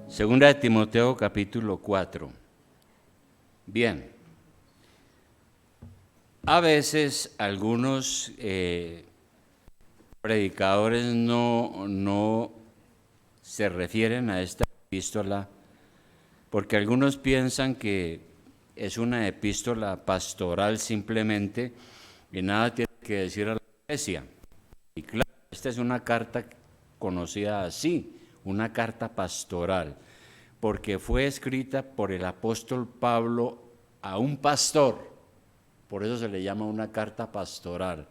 Segunda de Timoteo capítulo 4. Bien, a veces algunos predicadores no se refieren a esta epístola porque algunos piensan que es una epístola pastoral simplemente y nada tiene que decir a la iglesia. Y claro, esta es una carta conocida así, una carta pastoral, porque fue escrita por el apóstol Pablo a un pastor, por eso se le llama una carta pastoral.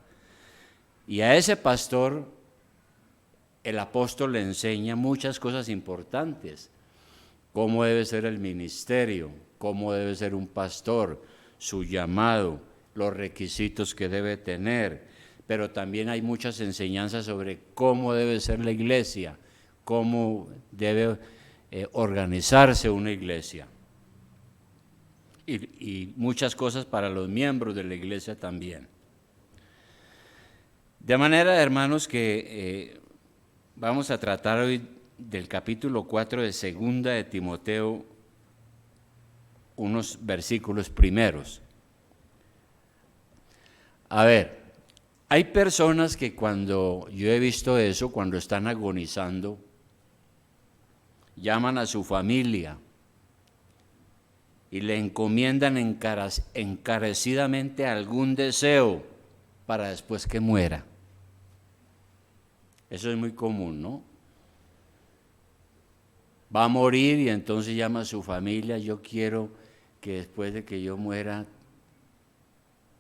Y a ese pastor el apóstol le enseña muchas cosas importantes, cómo debe ser el ministerio, cómo debe ser un pastor, su llamado, los requisitos que debe tener, pero también hay muchas enseñanzas sobre cómo debe ser la iglesia, cómo debe organizarse una iglesia y muchas cosas para los miembros de la iglesia también. De manera, hermanos, que vamos a tratar hoy del capítulo 4 de Segunda de Timoteo, unos versículos primeros. A ver, hay personas que cuando yo he visto eso, cuando están agonizando, llaman a su familia y le encomiendan encarecidamente algún deseo para después que muera. Eso es muy común, ¿no? Va a morir y entonces llama a su familia, yo quiero que después de que yo muera,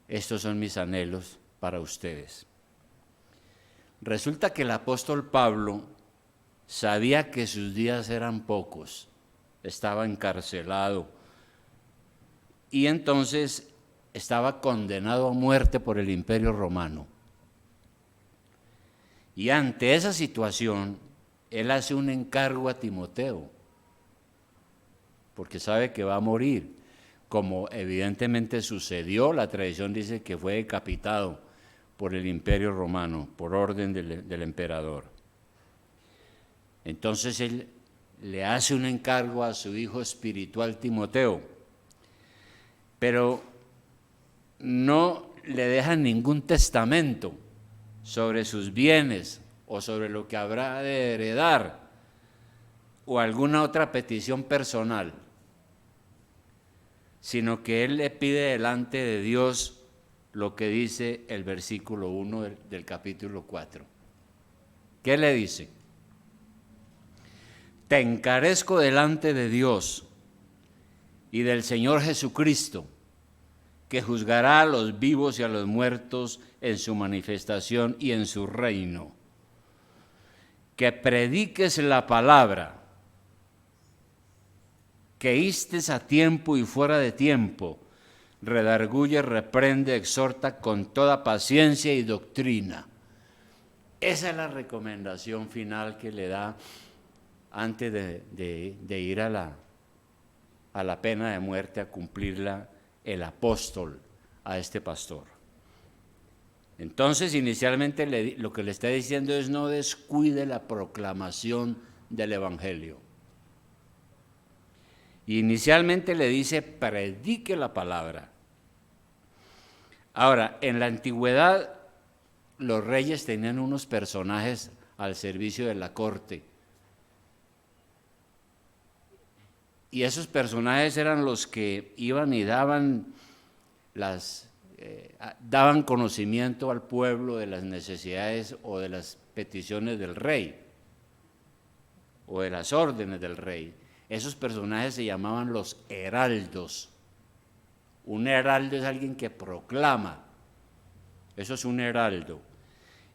estos son mis anhelos para ustedes. Resulta que el apóstol Pablo sabía que sus días eran pocos, estaba encarcelado y entonces estaba condenado a muerte por el Imperio Romano. Y ante esa situación, él hace un encargo a Timoteo, porque sabe que va a morir, como evidentemente sucedió. La tradición dice que fue decapitado por el Imperio Romano, por orden del emperador. Entonces él le hace un encargo a su hijo espiritual Timoteo, pero no le deja ningún testamento sobre sus bienes o sobre lo que habrá de heredar o alguna otra petición personal, sino que él le pide delante de Dios lo que dice el versículo 1 del capítulo 4. ¿Qué le dice? Te encarezco delante de Dios y del Señor Jesucristo, que juzgará a los vivos y a los muertos en su manifestación y en su reino. Que prediques la palabra, que instes a tiempo y fuera de tiempo, redarguye, reprende, exhorta con toda paciencia y doctrina. Esa es la recomendación final que le da antes de ir a la pena de muerte, a cumplirla el apóstol a este pastor. Entonces, inicialmente lo que le está diciendo es no descuide la proclamación del evangelio. Y inicialmente le dice predique la palabra. Ahora, en la antigüedad los reyes tenían unos personajes al servicio de la corte. Y esos personajes eran los que iban y daban conocimiento al pueblo de las necesidades o de las peticiones del rey o de las órdenes del rey. Esos personajes se llamaban los heraldos. Un heraldo es alguien que proclama. Eso es un heraldo.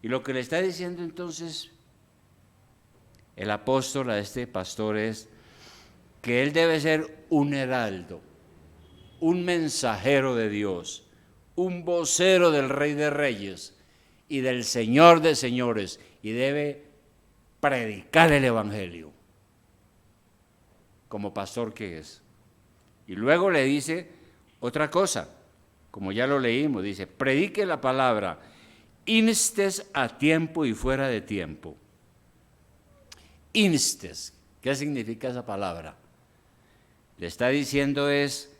Y lo que le está diciendo entonces el apóstol a este pastor es que él debe ser un heraldo, un mensajero de Dios, un vocero del Rey de Reyes y del Señor de Señores, y debe predicar el evangelio como pastor que es. Y luego le dice otra cosa, como ya lo leímos, dice, predique la palabra, instes a tiempo y fuera de tiempo. Instes. ¿Qué significa esa palabra? Le está diciendo es,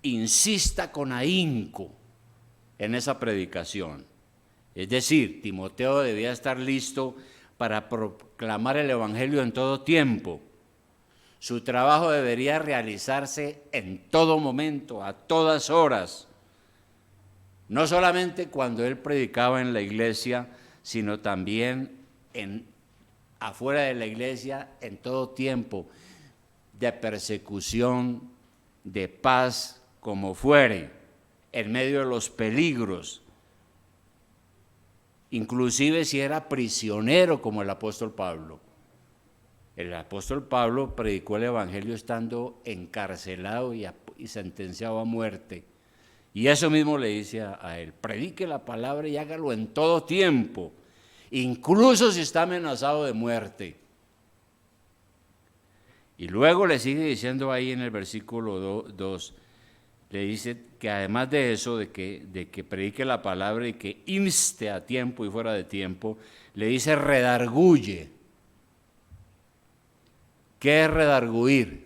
insista con ahínco en esa predicación. Es decir, Timoteo debía estar listo para proclamar el Evangelio en todo tiempo. Su trabajo debería realizarse en todo momento, a todas horas. No solamente cuando él predicaba en la iglesia, sino también afuera de la iglesia, en todo tiempo, de persecución, de paz, como fuere, en medio de los peligros. Inclusive si era prisionero como el apóstol Pablo. El apóstol Pablo predicó el evangelio estando encarcelado y sentenciado a muerte. Y eso mismo le dice a él, predique la palabra y hágalo en todo tiempo, incluso si está amenazado de muerte. Y luego le sigue diciendo ahí en el versículo 2, le dice que además de eso, de que predique la palabra y que inste a tiempo y fuera de tiempo, le dice redarguye. ¿Qué es redarguir?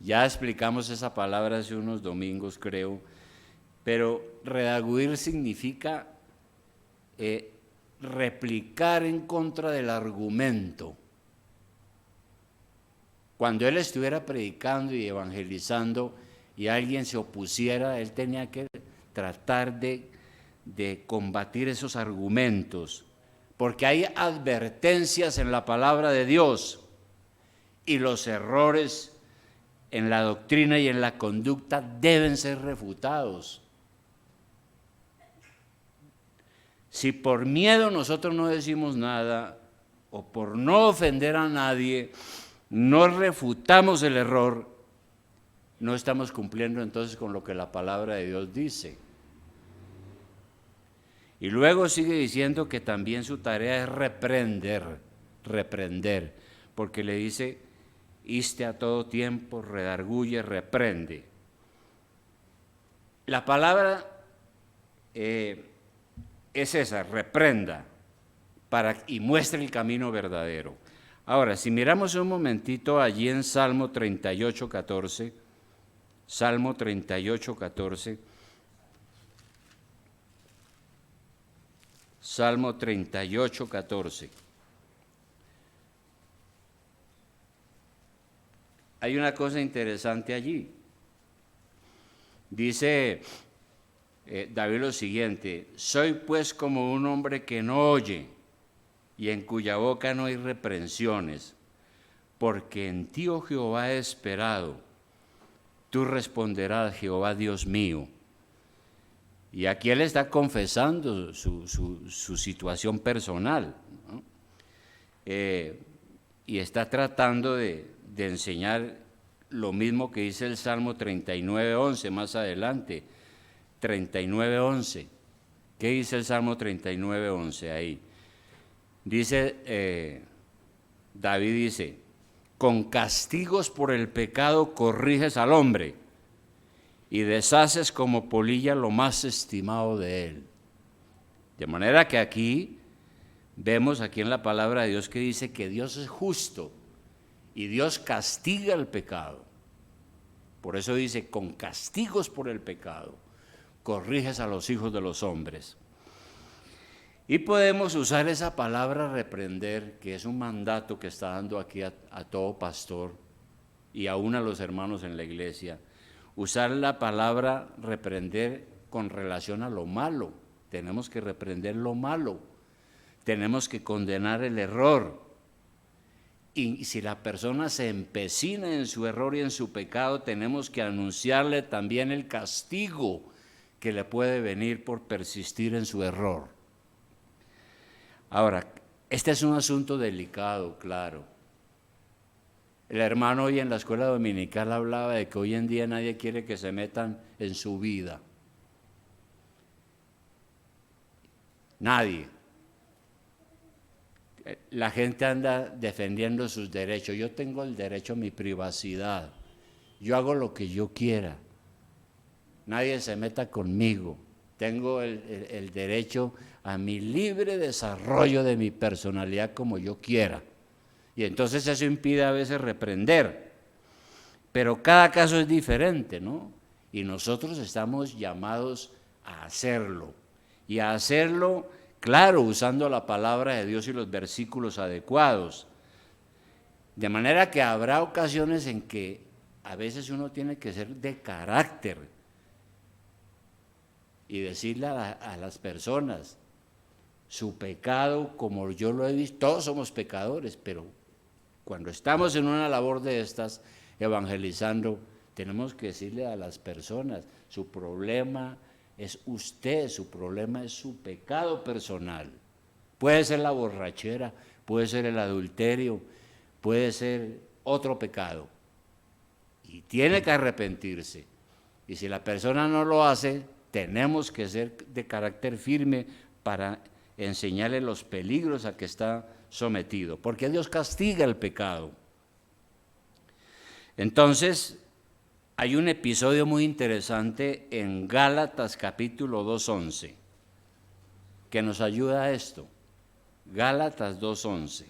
Ya explicamos esa palabra hace unos domingos, creo, pero redarguir significa replicar en contra del argumento. Cuando él estuviera predicando y evangelizando y alguien se opusiera, él tenía que tratar de combatir esos argumentos, porque hay advertencias en la palabra de Dios y los errores en la doctrina y en la conducta deben ser refutados. Si por miedo nosotros no decimos nada o por no ofender a nadie, no refutamos el error, no estamos cumpliendo entonces con lo que la palabra de Dios dice. Y luego sigue diciendo que también su tarea es reprender, porque le dice, inste a todo tiempo, redarguye, reprende. La palabra es esa, reprenda, y muestre el camino verdadero. Ahora, si miramos un momentito allí en Salmo 38, 14, Salmo 38, 14, Salmo 38, 14. Hay una cosa interesante allí. Dice David lo siguiente, soy pues como un hombre que no oye y en cuya boca no hay reprensiones, porque en ti, oh Jehová, he esperado. Tú responderás, Jehová Dios mío. Y aquí él está confesando su situación personal, ¿no? Y está tratando de enseñar lo mismo que dice el Salmo 39:11 más adelante. 39:11. ¿Qué dice el Salmo 39:11 ahí? Dice, David dice, con castigos por el pecado corriges al hombre y deshaces como polilla lo más estimado de él. De manera que aquí vemos aquí en la palabra de Dios que dice que Dios es justo y Dios castiga el pecado. Por eso dice, con castigos por el pecado, corriges a los hijos de los hombres. Y podemos usar esa palabra reprender, que es un mandato que está dando aquí a todo pastor y aún a los hermanos en la iglesia. Usar la palabra reprender con relación a lo malo. Tenemos que reprender lo malo. Tenemos que condenar el error. Y si la persona se empecina en su error y en su pecado, tenemos que anunciarle también el castigo que le puede venir por persistir en su error. Ahora, este es un asunto delicado, claro. El hermano hoy en la escuela dominical hablaba de que hoy en día nadie quiere que se metan en su vida. Nadie. La gente anda defendiendo sus derechos. Yo tengo el derecho a mi privacidad. Yo hago lo que yo quiera. Nadie se meta conmigo. Tengo el derecho a mi libre desarrollo de mi personalidad como yo quiera. Y entonces eso impide a veces reprender. Pero cada caso es diferente, ¿no? Y nosotros estamos llamados a hacerlo. Y a hacerlo, claro, usando la palabra de Dios y los versículos adecuados. De manera que habrá ocasiones en que a veces uno tiene que ser de carácter y decirle a las personas su pecado, como yo lo he visto. Todos somos pecadores, pero cuando estamos en una labor de estas, evangelizando, tenemos que decirle a las personas, su problema es usted, su problema es su pecado personal. Puede ser la borrachera, puede ser el adulterio, puede ser otro pecado. Y tiene que arrepentirse. Y si la persona no lo hace, tenemos que ser de carácter firme para enseñarle los peligros a que está sometido, porque Dios castiga el pecado. Entonces, hay un episodio muy interesante en Gálatas capítulo 2:11 que nos ayuda a esto. Gálatas 2:11.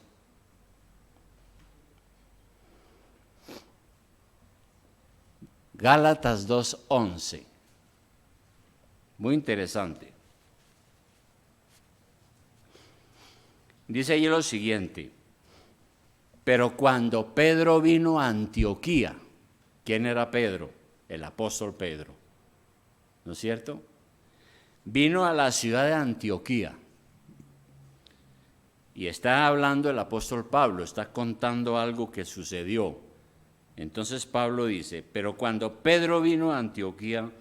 Gálatas 2:11. Muy interesante. Dice allí lo siguiente: pero cuando Pedro vino a Antioquía, ¿quién era Pedro? El apóstol Pedro, ¿no es cierto? Vino a la ciudad de Antioquía y está hablando el apóstol Pablo, está contando algo que sucedió. Entonces Pablo dice: pero cuando Pedro vino a Antioquía,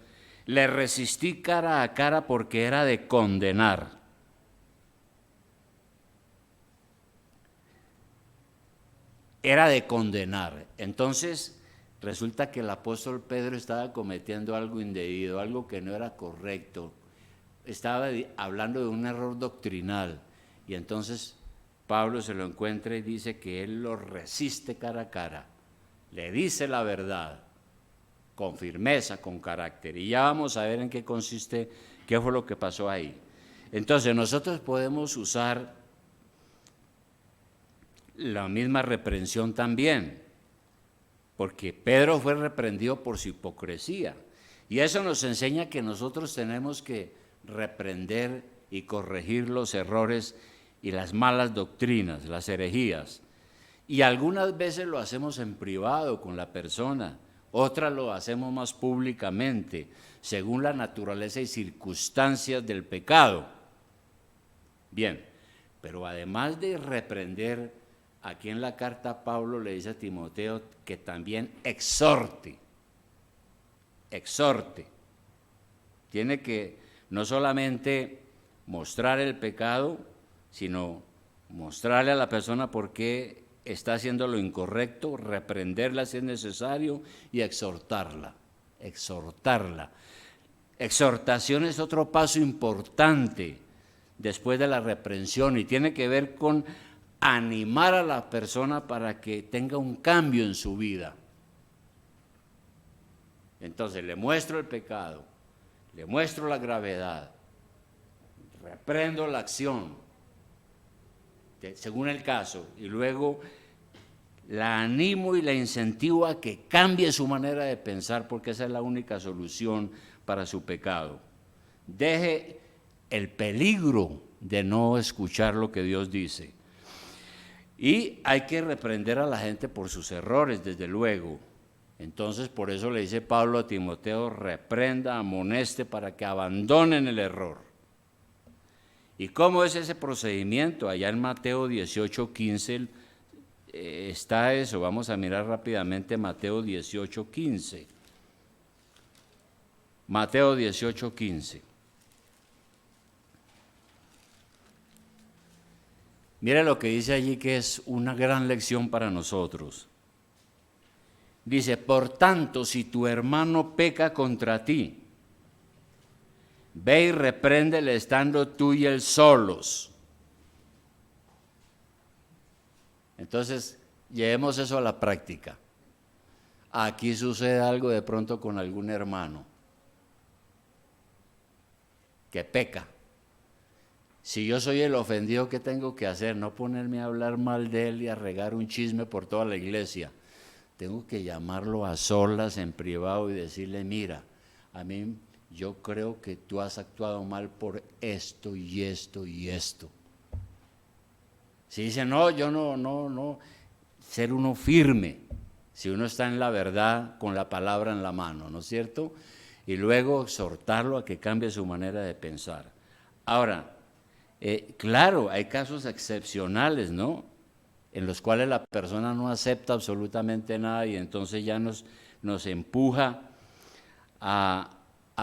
le resistí cara a cara porque era de condenar. Era de condenar. Entonces resulta que el apóstol Pedro estaba cometiendo algo indebido, algo que no era correcto. Estaba hablando de un error doctrinal. Y entonces Pablo se lo encuentra y dice que él lo resiste cara a cara. Le dice la verdad, con firmeza, con carácter. Y ya vamos a ver en qué consiste, qué fue lo que pasó ahí. Entonces nosotros podemos usar la misma reprensión también, porque Pedro fue reprendido por su hipocresía. Y eso nos enseña que nosotros tenemos que reprender y corregir los errores y las malas doctrinas, las herejías. Y algunas veces lo hacemos en privado con la persona, otras lo hacemos más públicamente, según la naturaleza y circunstancias del pecado. Bien, pero además de reprender, aquí en la carta Pablo le dice a Timoteo que también exhorte. Tiene que no solamente mostrar el pecado, sino mostrarle a la persona por qué está haciendo lo incorrecto, reprenderla si es necesario y exhortarla. Exhortación es otro paso importante después de la reprensión y tiene que ver con animar a la persona para que tenga un cambio en su vida. Entonces le muestro el pecado, le muestro la gravedad, reprendo la acción, según el caso, y luego la animo y la incentivo a que cambie su manera de pensar, porque esa es la única solución para su pecado. Deje el peligro de no escuchar lo que Dios dice. Y hay que reprender a la gente por sus errores, desde luego. Entonces, por eso le dice Pablo a Timoteo: reprenda, amoneste para que abandonen el error. ¿Y cómo es ese procedimiento? Allá en Mateo 18:15 está eso. Vamos a mirar rápidamente Mateo 18:15. Mateo 18:15. Mira lo que dice allí, que es una gran lección para nosotros. Dice: por tanto, si tu hermano peca contra ti, ve y repréndele estando tú y él solos. Entonces, llevemos eso a la práctica. Aquí sucede algo de pronto con algún hermano que peca. Si yo soy el ofendido, ¿qué tengo que hacer? No ponerme a hablar mal de él y a regar un chisme por toda la iglesia. Tengo que llamarlo a solas, en privado, y decirle, mira, a mí yo creo que tú has actuado mal por esto y esto y esto. Si dice, no, yo no, ser uno firme, si uno está en la verdad con la palabra en la mano, ¿no es cierto? Y luego exhortarlo a que cambie su manera de pensar. Ahora, claro, hay casos excepcionales, ¿no?, en los cuales la persona no acepta absolutamente nada y entonces ya nos empuja a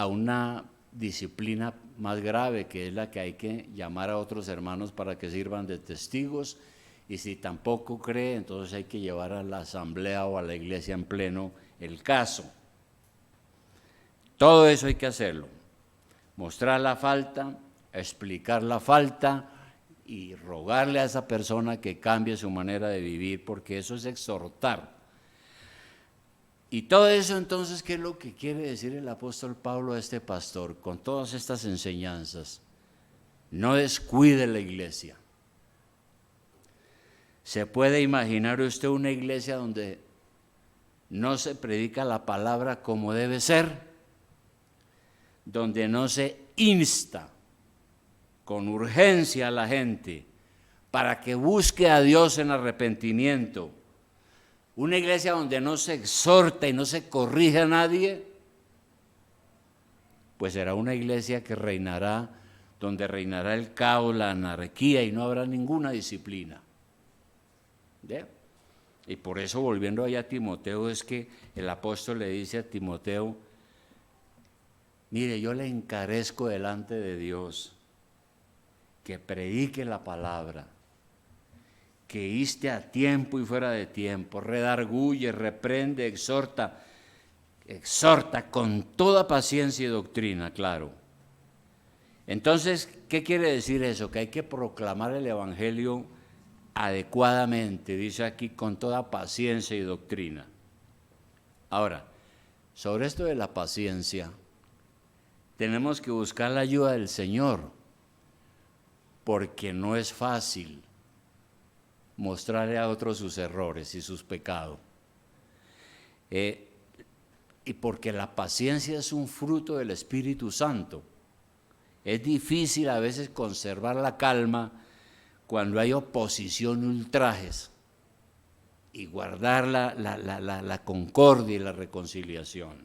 una disciplina más grave, que es la que hay que llamar a otros hermanos para que sirvan de testigos, y si tampoco cree, entonces hay que llevar a la asamblea o a la iglesia en pleno el caso. Todo eso hay que hacerlo, mostrar la falta, explicar la falta y rogarle a esa persona que cambie su manera de vivir, porque eso es exhortar. Y todo eso entonces, ¿qué es lo que quiere decir el apóstol Pablo a este pastor con todas estas enseñanzas? No descuide la iglesia. ¿Se puede imaginar usted una iglesia donde no se predica la palabra como debe ser? Donde no se insta con urgencia a la gente para que busque a Dios en arrepentimiento. Una iglesia donde no se exhorta y no se corrige a nadie, pues será una iglesia que reinará, donde reinará el caos, la anarquía, y no habrá ninguna disciplina. ¿Ve? Y por eso, volviendo allá a Timoteo, es que el apóstol le dice a Timoteo, mire, yo le encarezco delante de Dios que predique la palabra, que inste a tiempo y fuera de tiempo, redarguye, reprende, exhorta con toda paciencia y doctrina, claro. Entonces, ¿qué quiere decir eso? Que hay que proclamar el evangelio adecuadamente, dice aquí, con toda paciencia y doctrina. Ahora, sobre esto de la paciencia, tenemos que buscar la ayuda del Señor, porque no es fácil mostrarle a otros sus errores y sus pecados. Y porque la paciencia es un fruto del Espíritu Santo. Es difícil a veces conservar la calma cuando hay oposición y ultrajes, y guardar la concordia y la reconciliación.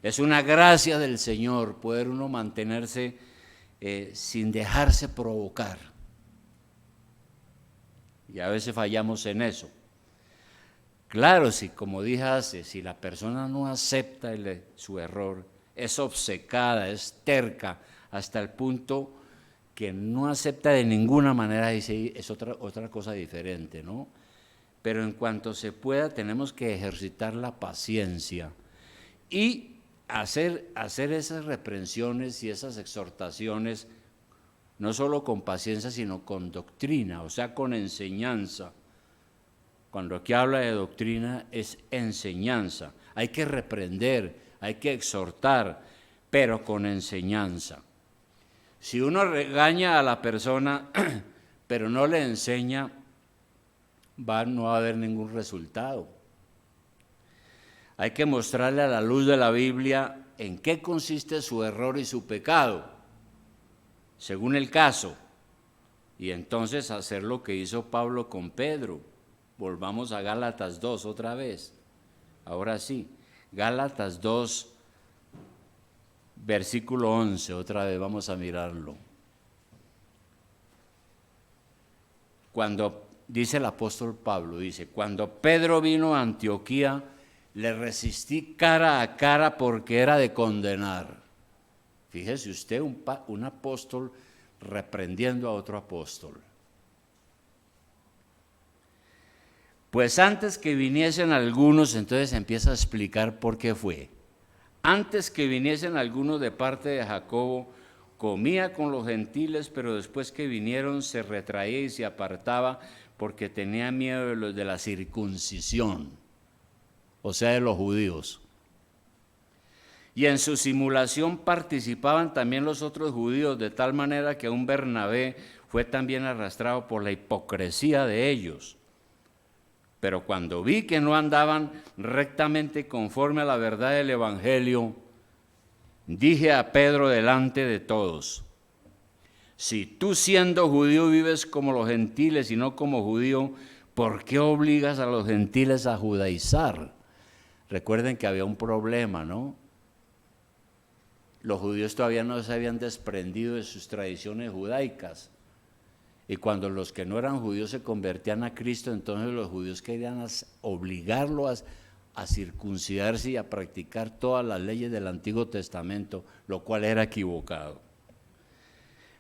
Es una gracia del Señor poder uno mantenerse sin dejarse provocar. Y a veces fallamos en eso. Claro, si, como dije hace, si la persona no acepta su error, es obcecada, es terca, hasta el punto que no acepta de ninguna manera, dice, es otra cosa diferente, ¿no? Pero en cuanto se pueda, tenemos que ejercitar la paciencia y hacer esas reprensiones y esas exhortaciones, no solo con paciencia, sino con doctrina, o sea, con enseñanza. Cuando aquí habla de doctrina es enseñanza. Hay que reprender, hay que exhortar, pero con enseñanza. Si uno regaña a la persona, pero no le enseña, no va a haber ningún resultado. Hay que mostrarle a la luz de la Biblia en qué consiste su error y su pecado, según el caso, y entonces hacer lo que hizo Pablo con Pedro. Volvamos a Gálatas 2 otra vez. Ahora sí, Gálatas 2, versículo 11, otra vez vamos a mirarlo. Cuando dice el apóstol Pablo, dice, cuando Pedro vino a Antioquía, le resistí cara a cara porque era de condenar. Fíjese usted, un apóstol reprendiendo a otro apóstol. Pues antes que viniesen algunos, entonces empieza a explicar por qué fue. Antes que viniesen algunos de parte de Jacobo, comía con los gentiles, pero después que vinieron se retraía y se apartaba porque tenía miedo de los de la circuncisión, o sea, de los judíos. Y en su simulación participaban también los otros judíos, de tal manera que un Bernabé fue también arrastrado por la hipocresía de ellos. Pero cuando vi que no andaban rectamente conforme a la verdad del Evangelio, dije a Pedro delante de todos: si tú siendo judío vives como los gentiles y no como judío, ¿por qué obligas a los gentiles a judaizar? Recuerden que había un problema, ¿no? Los judíos todavía no se habían desprendido de sus tradiciones judaicas. Y cuando los que no eran judíos se convertían a Cristo, entonces los judíos querían obligarlo a circuncidarse y a practicar todas las leyes del Antiguo Testamento, lo cual era equivocado.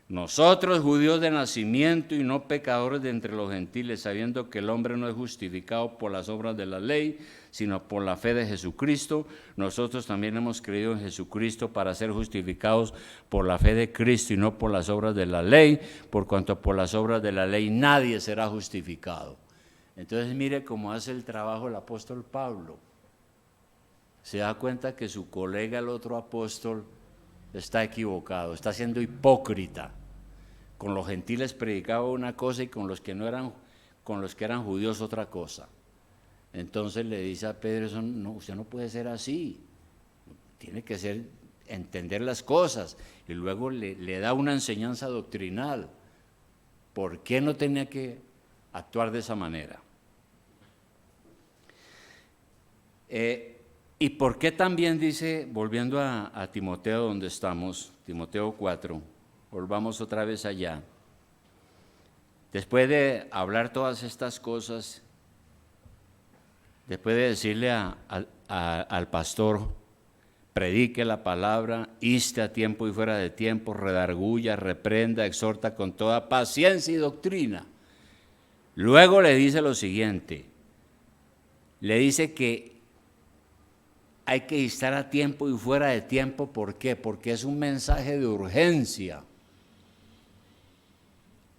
Nosotros, judíos de nacimiento y no pecadores de entre los gentiles, sabiendo que el hombre no es justificado por las obras de la ley, sino por la fe de Jesucristo, nosotros también hemos creído en Jesucristo para ser justificados por la fe de Cristo y no por las obras de la ley, por cuanto por las obras de la ley nadie será justificado. Entonces mire cómo hace el trabajo el apóstol Pablo. Se da cuenta que su colega, el otro apóstol, está equivocado, está siendo hipócrita. Con los gentiles predicaba una cosa y con los que eran judíos otra cosa. Entonces le dice a Pedro: no, usted no puede ser así, tiene que entender las cosas. Y luego le da una enseñanza doctrinal. ¿Por qué no tenía que actuar de esa manera? ¿Y por qué también dice, volviendo a Timoteo donde estamos, Timoteo 4, volvamos otra vez allá? Después de hablar todas estas cosas, después de decirle al pastor: predique la palabra, inste a tiempo y fuera de tiempo, redarguya, reprenda, exhorta con toda paciencia y doctrina. Luego le dice lo siguiente, le dice que hay que instar a tiempo y fuera de tiempo. ¿Por qué? Porque es un mensaje de urgencia.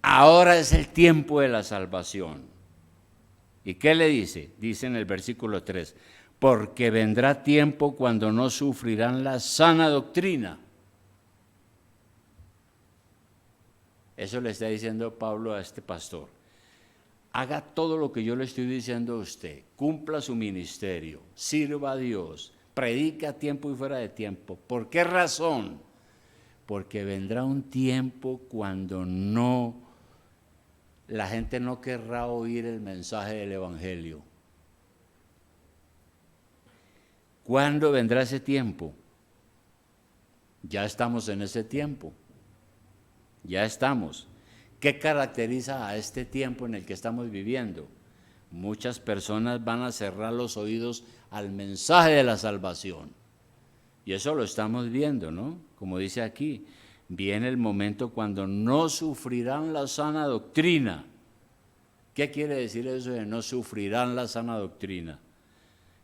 Ahora es el tiempo de la salvación. ¿Y qué le dice? Dice en el versículo 3, porque vendrá tiempo cuando no sufrirán la sana doctrina. Eso le está diciendo Pablo a este pastor. Haga todo lo que yo le estoy diciendo a usted, cumpla su ministerio, sirva a Dios, predique a tiempo y fuera de tiempo. ¿Por qué razón? Porque vendrá un tiempo cuando la gente no querrá oír el mensaje del Evangelio. ¿Cuándo vendrá ese tiempo? Ya estamos en ese tiempo. Ya estamos. ¿Qué caracteriza a este tiempo en el que estamos viviendo? Muchas personas van a cerrar los oídos al mensaje de la salvación. Y eso lo estamos viendo, ¿no? Como dice aquí, viene el momento cuando no sufrirán la sana doctrina. ¿Qué quiere decir eso de no sufrirán la sana doctrina?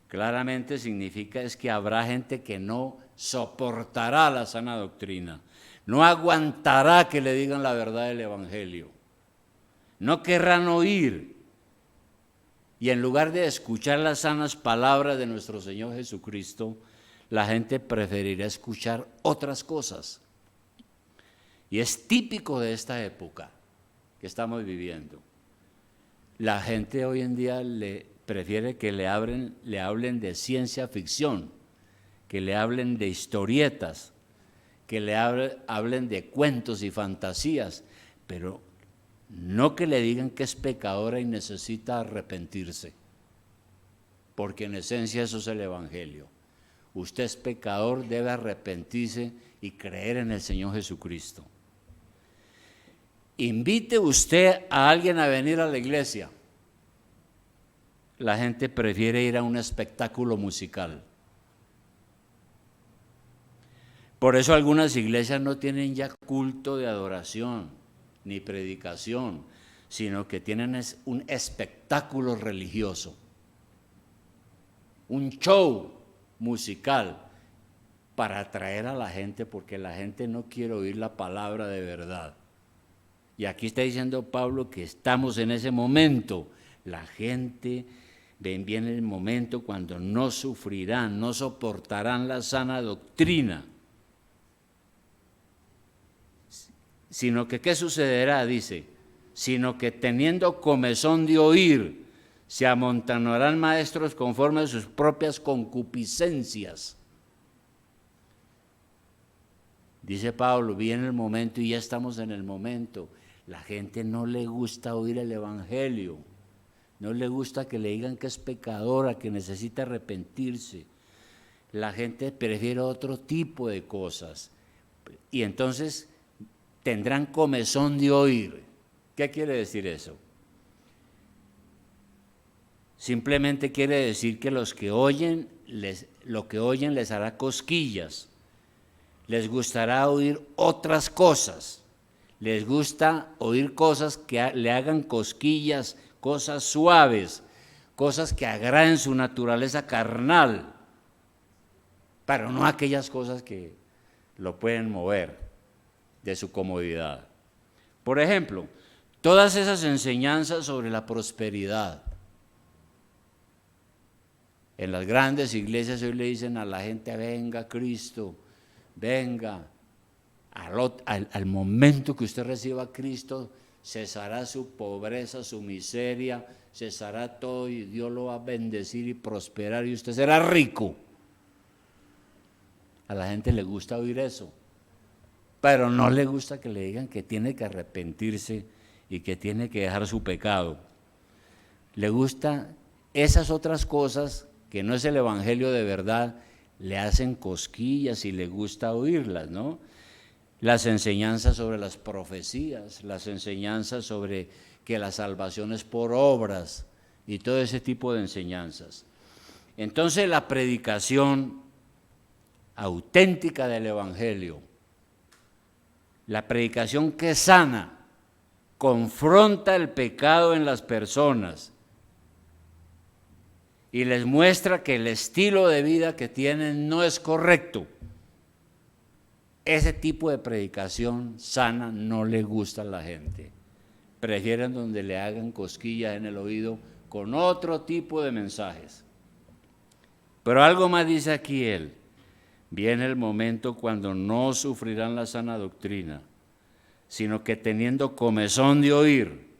Claramente significa es que habrá gente que no soportará la sana doctrina, no aguantará que le digan la verdad del Evangelio, no querrán oír, y en lugar de escuchar las sanas palabras de nuestro Señor Jesucristo, la gente preferirá escuchar otras cosas. Y es típico de esta época que estamos viviendo. La gente hoy en día prefiere que le hablen de ciencia ficción, que le hablen de historietas, que le hablen de cuentos y fantasías, pero no que le digan que es pecadora y necesita arrepentirse, porque en esencia eso es el Evangelio. Usted es pecador, debe arrepentirse y creer en el Señor Jesucristo. Invite usted a alguien a venir a la iglesia. La gente prefiere ir a un espectáculo musical. Por eso algunas iglesias no tienen ya culto de adoración ni predicación, sino que tienen un espectáculo religioso, un show musical para atraer a la gente, porque la gente no quiere oír la palabra de verdad. Y aquí está diciendo Pablo que estamos en ese momento. La gente viene el momento cuando no sufrirán, no soportarán la sana doctrina, sino que, ¿qué sucederá? Dice, sino que teniendo comezón de oír, se amontonarán maestros conforme a sus propias concupiscencias. Dice Pablo, viene el momento y ya estamos en el momento. La gente no le gusta oír el evangelio, no le gusta que le digan que es pecadora, que necesita arrepentirse. La gente prefiere otro tipo de cosas. Y entonces tendrán comezón de oír. ¿Qué quiere decir eso? Simplemente quiere decir que lo que oyen les hará cosquillas. Les gustará oír otras cosas. Les gusta oír cosas que le hagan cosquillas, cosas suaves, cosas que agraden su naturaleza carnal, pero no aquellas cosas que lo pueden mover de su comodidad. Por ejemplo, todas esas enseñanzas sobre la prosperidad. En las grandes iglesias hoy le dicen a la gente, venga Cristo, venga. Al momento que usted reciba a Cristo, cesará su pobreza, su miseria, cesará todo y Dios lo va a bendecir y prosperar y usted será rico. A la gente le gusta oír eso, pero no le gusta que le digan que tiene que arrepentirse y que tiene que dejar su pecado. Le gusta esas otras cosas que no es el evangelio de verdad, le hacen cosquillas y le gusta oírlas, ¿no? Las enseñanzas sobre las profecías, las enseñanzas sobre que la salvación es por obras y todo ese tipo de enseñanzas. Entonces la predicación auténtica del evangelio, la predicación que sana, confronta el pecado en las personas y les muestra que el estilo de vida que tienen no es correcto. Ese tipo de predicación sana no le gusta a la gente. Prefieren donde le hagan cosquillas en el oído con otro tipo de mensajes. Pero algo más dice aquí él. Viene el momento cuando no sufrirán la sana doctrina, sino que teniendo comezón de oír,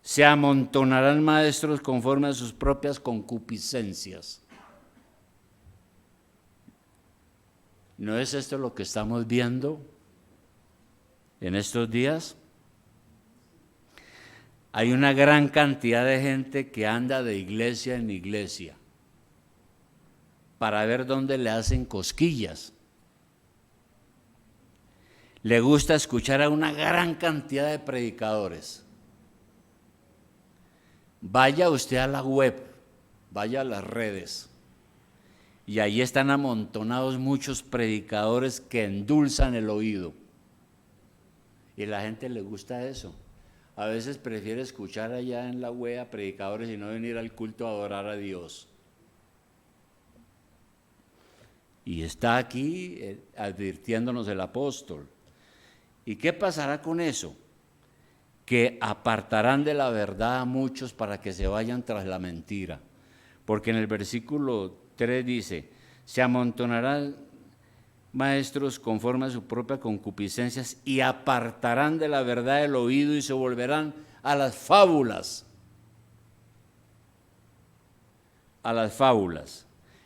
se amontonarán maestros conforme a sus propias concupiscencias. ¿No es esto lo que estamos viendo en estos días? Hay una gran cantidad de gente que anda de iglesia en iglesia para ver dónde le hacen cosquillas. Le gusta escuchar a una gran cantidad de predicadores. Vaya usted a la web, vaya a las redes. Y ahí están amontonados muchos predicadores que endulzan el oído. Y a la gente le gusta eso. A veces prefiere escuchar allá en la web a predicadores y no venir al culto a adorar a Dios. Y está aquí advirtiéndonos el apóstol. ¿Y qué pasará con eso? Que apartarán de la verdad a muchos para que se vayan tras la mentira. Porque en el versículo 3 dice, se amontonarán maestros conforme a su propia concupiscencias y apartarán de la verdad el oído y se volverán a las fábulas. A las fábulas.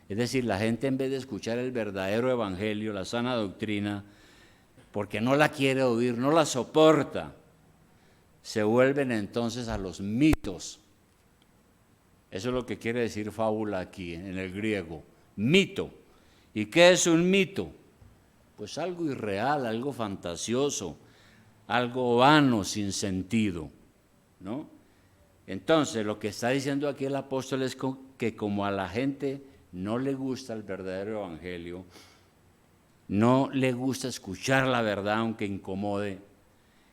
Es decir, la gente en vez de escuchar el verdadero evangelio, la sana doctrina, porque no la quiere oír, no la soporta, se vuelven entonces a los mitos. Eso es lo que quiere decir fábula aquí, en el griego, mito. ¿Y qué es un mito? Pues algo irreal, algo fantasioso, algo vano, sin sentido, ¿no? Entonces, lo que está diciendo aquí el apóstol es que como a la gente no le gusta el verdadero evangelio, no le gusta escuchar la verdad aunque incomode,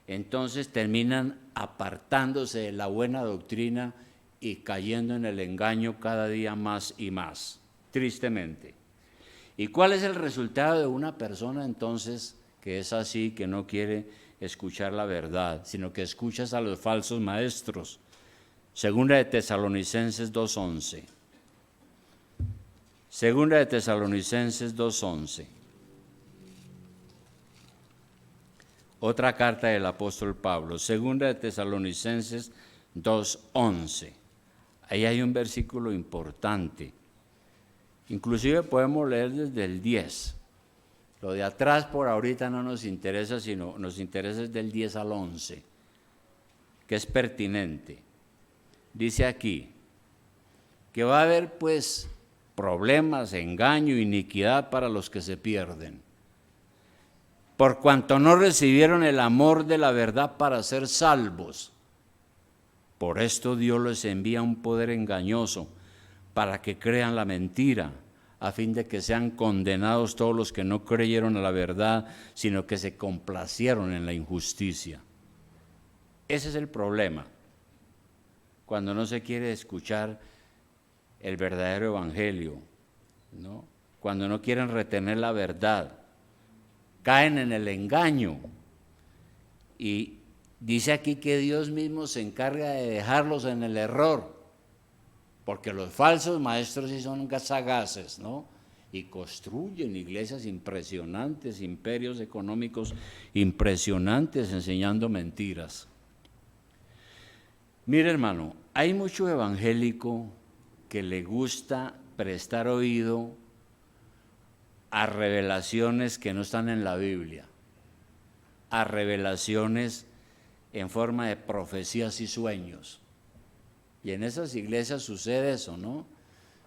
entonces terminan apartándose de la buena doctrina y cayendo en el engaño cada día más y más, tristemente. ¿Y cuál es el resultado de una persona entonces que es así, que no quiere escuchar la verdad, sino que escuchas a los falsos maestros? Segunda de Tesalonicenses 2:11. Segunda de Tesalonicenses 2:11. Otra carta del apóstol Pablo, Segunda de Tesalonicenses 2:11. Ahí hay un versículo importante. Inclusive podemos leer desde el 10. Lo de atrás por ahorita no nos interesa, sino nos interesa desde el 10 al 11, que es pertinente. Dice aquí que va a haber pues problemas, engaño, iniquidad para los que se pierden. Por cuanto no recibieron el amor de la verdad para ser salvos. Por esto Dios les envía un poder engañoso para que crean la mentira, a fin de que sean condenados todos los que no creyeron a la verdad, sino que se complacieron en la injusticia. Ese es el problema, cuando no se quiere escuchar el verdadero evangelio, ¿no? Cuando no quieren retener la verdad, caen en el engaño. Y dice aquí que Dios mismo se encarga de dejarlos en el error, porque los falsos maestros sí son sagaces, ¿no? Y construyen iglesias impresionantes, imperios económicos impresionantes, enseñando mentiras. Mire, hermano, hay mucho evangélico que le gusta prestar oído a revelaciones que no están en la Biblia, a revelaciones en forma de profecías y sueños. Y en esas iglesias sucede eso, ¿no?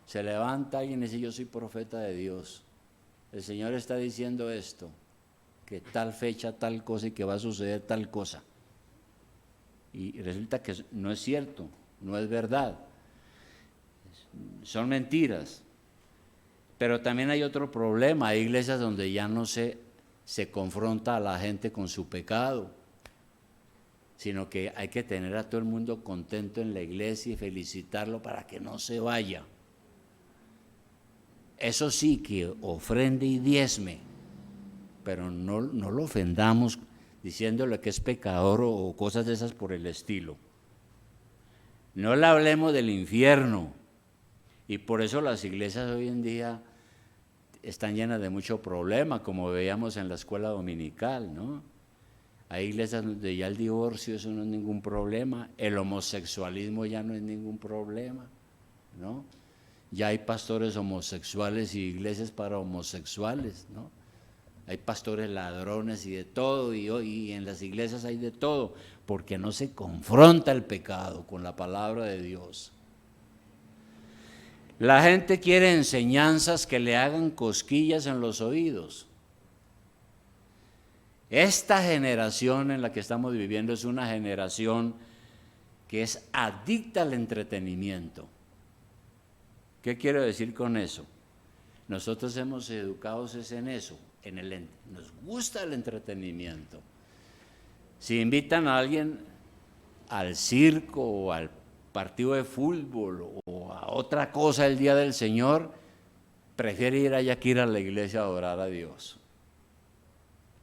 Se levanta alguien y dice: yo soy profeta de Dios. El Señor está diciendo esto, que tal fecha, tal cosa y que va a suceder tal cosa. Y resulta que no es cierto, no es verdad. Son mentiras. Pero también hay otro problema, hay iglesias donde ya no se confronta a la gente con su pecado, sino que hay que tener a todo el mundo contento en la iglesia y felicitarlo para que no se vaya. Eso sí, que ofrende y diezme, pero no lo ofendamos diciéndole que es pecador o cosas de esas por el estilo. No le hablemos del infierno. Y por eso las iglesias hoy en día están llenas de mucho problema, como veíamos en la escuela dominical, ¿no? Hay iglesias donde ya el divorcio, eso no es ningún problema, el homosexualismo ya no es ningún problema, ¿no? Ya hay pastores homosexuales y iglesias para homosexuales, ¿no? Hay pastores ladrones y de todo, y en las iglesias hay de todo, porque no se confronta el pecado con la palabra de Dios. La gente quiere enseñanzas que le hagan cosquillas en los oídos. Esta generación en la que estamos viviendo es una generación que es adicta al entretenimiento. ¿Qué quiero decir con eso? Nosotros hemos educados en eso, nos gusta el entretenimiento. Si invitan a alguien al circo o al partido de fútbol o a otra cosa el día del Señor, prefiere ir allá que ir a la iglesia a adorar a Dios,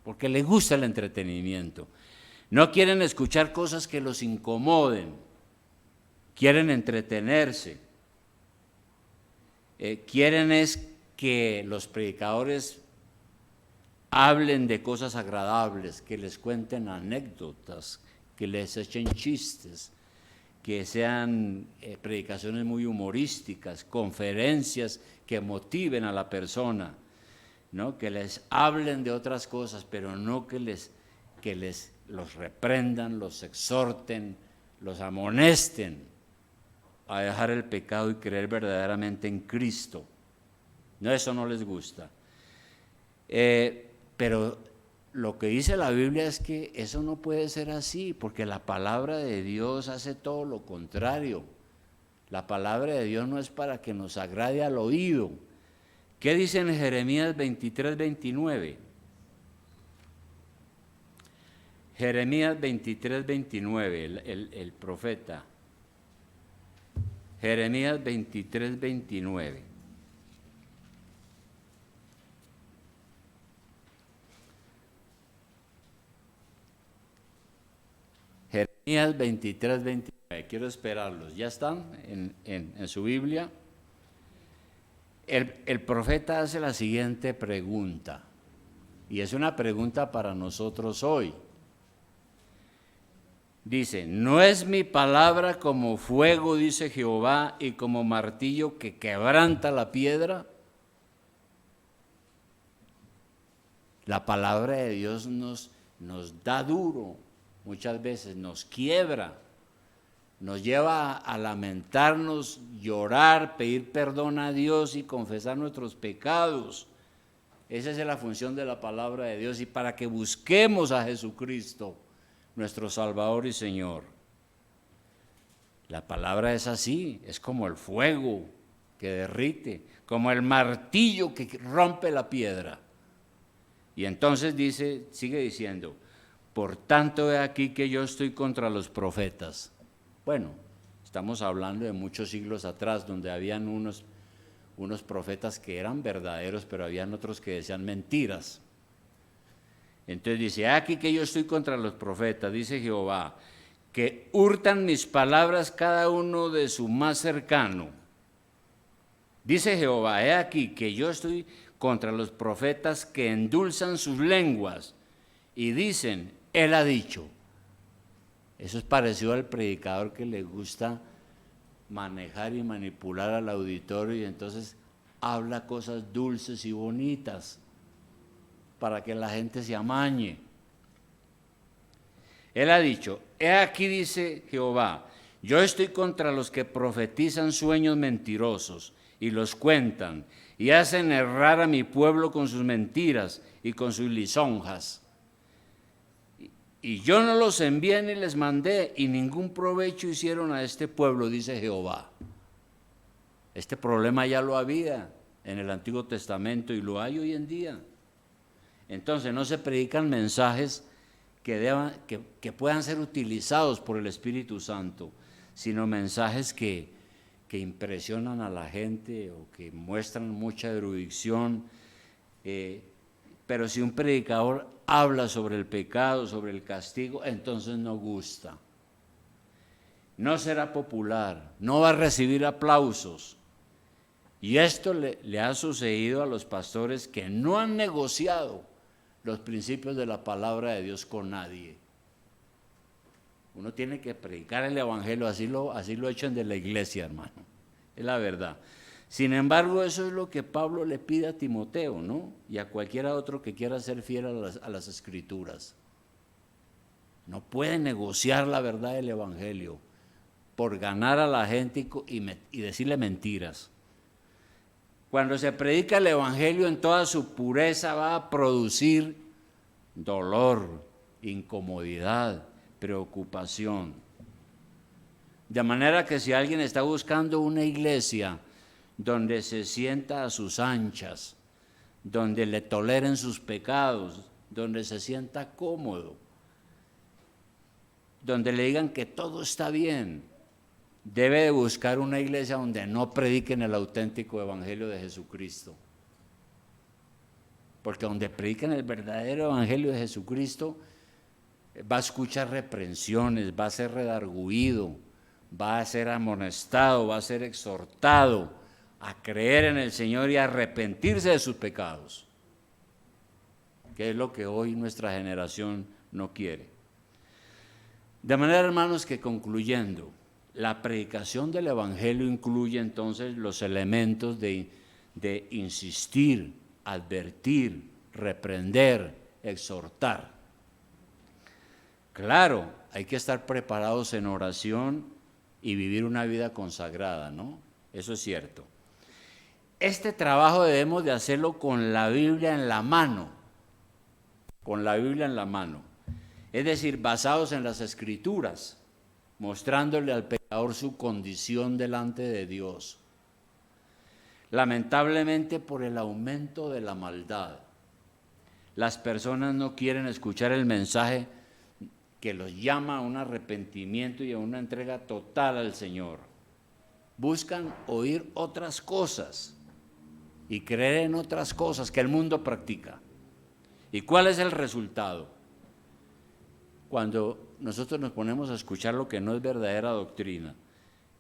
porque le gusta el entretenimiento. No quieren escuchar cosas que los incomoden, quieren entretenerse. Quieren es que los predicadores hablen de cosas agradables, que les cuenten anécdotas, que les echen chistes, que sean predicaciones muy humorísticas, conferencias que motiven a la persona, ¿no? Que les hablen de otras cosas, pero no que los reprendan, los exhorten, los amonesten a dejar el pecado y creer verdaderamente en Cristo. No, eso no les gusta. Pero lo que dice la Biblia es que eso no puede ser así, porque la palabra de Dios hace todo lo contrario. La palabra de Dios no es para que nos agrade al oído. ¿Qué dice en Jeremías 23:29? Jeremías 23:29, el profeta. Jeremías 23:29. Jeremías 23:29. 29. Quiero esperarlos. ¿Ya están en su Biblia? El profeta hace la siguiente pregunta, y es una pregunta para nosotros hoy. Dice, ¿no es mi palabra como fuego, dice Jehová, y como martillo que quebranta la piedra? La palabra de Dios nos da duro, muchas veces nos quiebra, nos lleva a lamentarnos, llorar, pedir perdón a Dios y confesar nuestros pecados. Esa es la función de la palabra de Dios, y para que busquemos a Jesucristo, nuestro Salvador y Señor. La palabra es así, es como el fuego que derrite, como el martillo que rompe la piedra. Y entonces dice, sigue diciendo, por tanto he aquí que yo estoy contra los profetas. Bueno, estamos hablando de muchos siglos atrás, donde habían unos profetas que eran verdaderos, pero habían otros que decían mentiras. Entonces dice, aquí que yo estoy contra los profetas, dice Jehová, que hurtan mis palabras cada uno de su más cercano. Dice Jehová, he aquí que yo estoy contra los profetas que endulzan sus lenguas y dicen, él ha dicho. Eso es parecido al predicador que le gusta manejar y manipular al auditorio y entonces habla cosas dulces y bonitas para que la gente se amañe. Él ha dicho, he aquí dice Jehová, yo estoy contra los que profetizan sueños mentirosos y los cuentan y hacen errar a mi pueblo con sus mentiras y con sus lisonjas. Y yo no los envié ni les mandé, y ningún provecho hicieron a este pueblo, dice Jehová. Este problema ya lo había en el Antiguo Testamento y lo hay hoy en día. Entonces no se predican mensajes que puedan ser utilizados por el Espíritu Santo, sino mensajes que impresionan a la gente o que muestran mucha erudición. Pero si un predicador habla sobre el pecado, sobre el castigo, entonces no gusta. No será popular, no va a recibir aplausos. Y esto le ha sucedido a los pastores que no han negociado los principios de la palabra de Dios con nadie. Uno tiene que predicar el evangelio, así lo echan de la iglesia, hermano. Es la verdad. Sin embargo, eso es lo que Pablo le pide a Timoteo, ¿no? Y a cualquiera otro que quiera ser fiel a las Escrituras. No puede negociar la verdad del evangelio por ganar a la gente y decirle mentiras. Cuando se predica el evangelio en toda su pureza, va a producir dolor, incomodidad, preocupación. De manera que si alguien está buscando una iglesia donde se sienta a sus anchas, donde le toleren sus pecados, donde se sienta cómodo, donde le digan que todo está bien, debe de buscar una iglesia donde no prediquen el auténtico evangelio de Jesucristo. Porque donde prediquen el verdadero evangelio de Jesucristo, va a escuchar reprensiones, va a ser redarguido, va a ser amonestado, va a ser exhortado a creer en el Señor y a arrepentirse de sus pecados, que es lo que hoy nuestra generación no quiere. De manera, hermanos, que concluyendo, la predicación del evangelio incluye entonces los elementos de insistir, advertir, reprender, exhortar. Claro, hay que estar preparados en oración y vivir una vida consagrada, ¿no? Eso es cierto. Este trabajo debemos de hacerlo con la Biblia en la mano, es decir, basados en las Escrituras, mostrándole al pecador su condición delante de Dios. Lamentablemente, por el aumento de la maldad, las personas no quieren escuchar el mensaje que los llama a un arrepentimiento y a una entrega total al Señor. Buscan oír otras cosas y creer en otras cosas que el mundo practica. ¿Y cuál es el resultado? Cuando nosotros nos ponemos a escuchar lo que no es verdadera doctrina,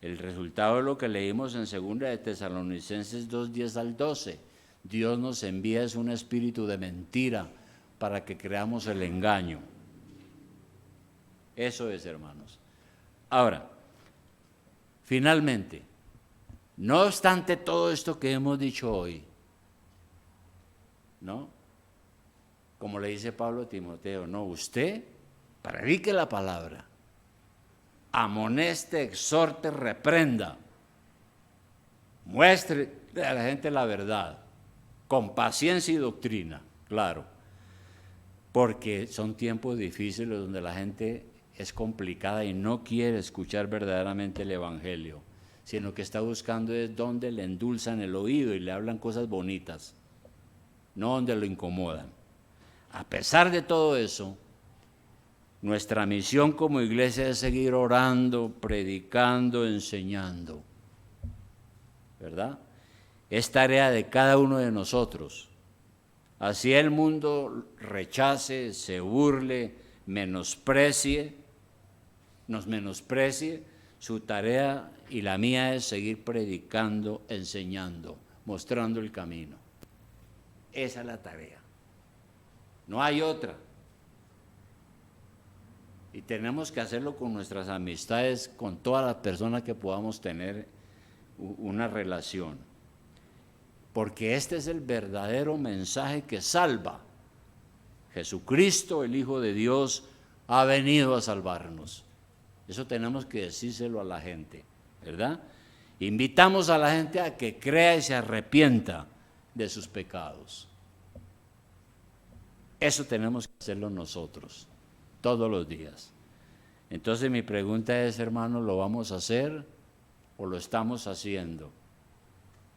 El resultado es lo que leímos en 2 de Tesalonicenses 2:10 al 12. Dios nos envía es un espíritu de mentira para que creamos el engaño. Eso es, hermanos. Ahora, finalmente, no obstante todo esto que hemos dicho hoy, ¿no? Como le dice Pablo a Timoteo, no, usted predique la palabra, amoneste, exhorte, reprenda, muestre a la gente la verdad, con paciencia y doctrina, claro, porque son tiempos difíciles donde la gente es complicada y no quiere escuchar verdaderamente el evangelio, sino que está buscando es donde le endulzan el oído y le hablan cosas bonitas, no donde lo incomodan. A pesar de todo eso, nuestra misión como iglesia es seguir orando, predicando, enseñando, ¿verdad? Es tarea de cada uno de nosotros. Así el mundo rechace, se burle, nos menosprecie, su tarea y la mía es seguir predicando, enseñando, mostrando el camino. Esa es la tarea. No hay otra. Y tenemos que hacerlo con nuestras amistades, con todas las personas que podamos tener una relación. Porque este es el verdadero mensaje que salva. Jesucristo, el Hijo de Dios, ha venido a salvarnos. Eso tenemos que decírselo a la gente, ¿verdad? Invitamos a la gente a que crea y se arrepienta de sus pecados. Eso tenemos que hacerlo nosotros, todos los días. Entonces mi pregunta es, hermanos, ¿lo vamos a hacer o lo estamos haciendo?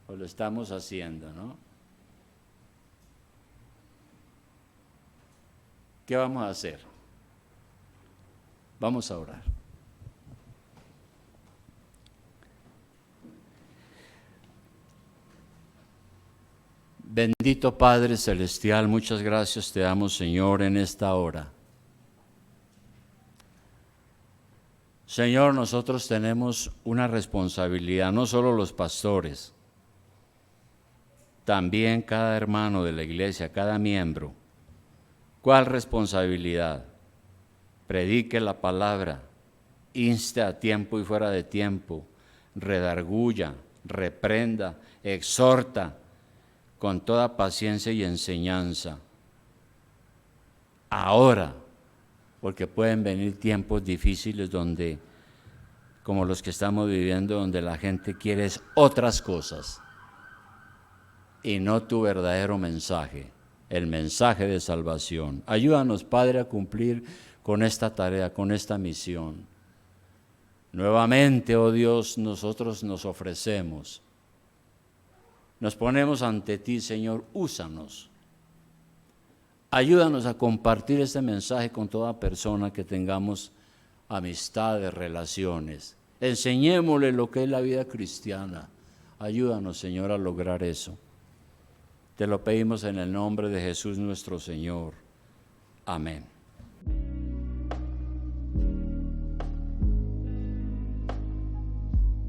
O lo estamos haciendo, ¿no? ¿Qué vamos a hacer? Vamos a orar. Bendito Padre Celestial, muchas gracias te damos, Señor, en esta hora. Señor, nosotros tenemos una responsabilidad, no solo los pastores, también cada hermano de la iglesia, cada miembro. ¿Cuál responsabilidad? Predique la palabra, inste a tiempo y fuera de tiempo, redarguya, reprenda, exhorta, con toda paciencia y enseñanza. Ahora, porque pueden venir tiempos difíciles donde, como los que estamos viviendo, donde la gente quiere otras cosas y no tu verdadero mensaje, el mensaje de salvación. Ayúdanos, Padre, a cumplir con esta tarea, con esta misión. Nuevamente, oh Dios, nosotros nos ofrecemos. Nos ponemos ante ti, Señor, úsanos. Ayúdanos a compartir este mensaje con toda persona que tengamos amistades, relaciones. Enseñémosle lo que es la vida cristiana. Ayúdanos, Señor, a lograr eso. Te lo pedimos en el nombre de Jesús nuestro Señor. Amén.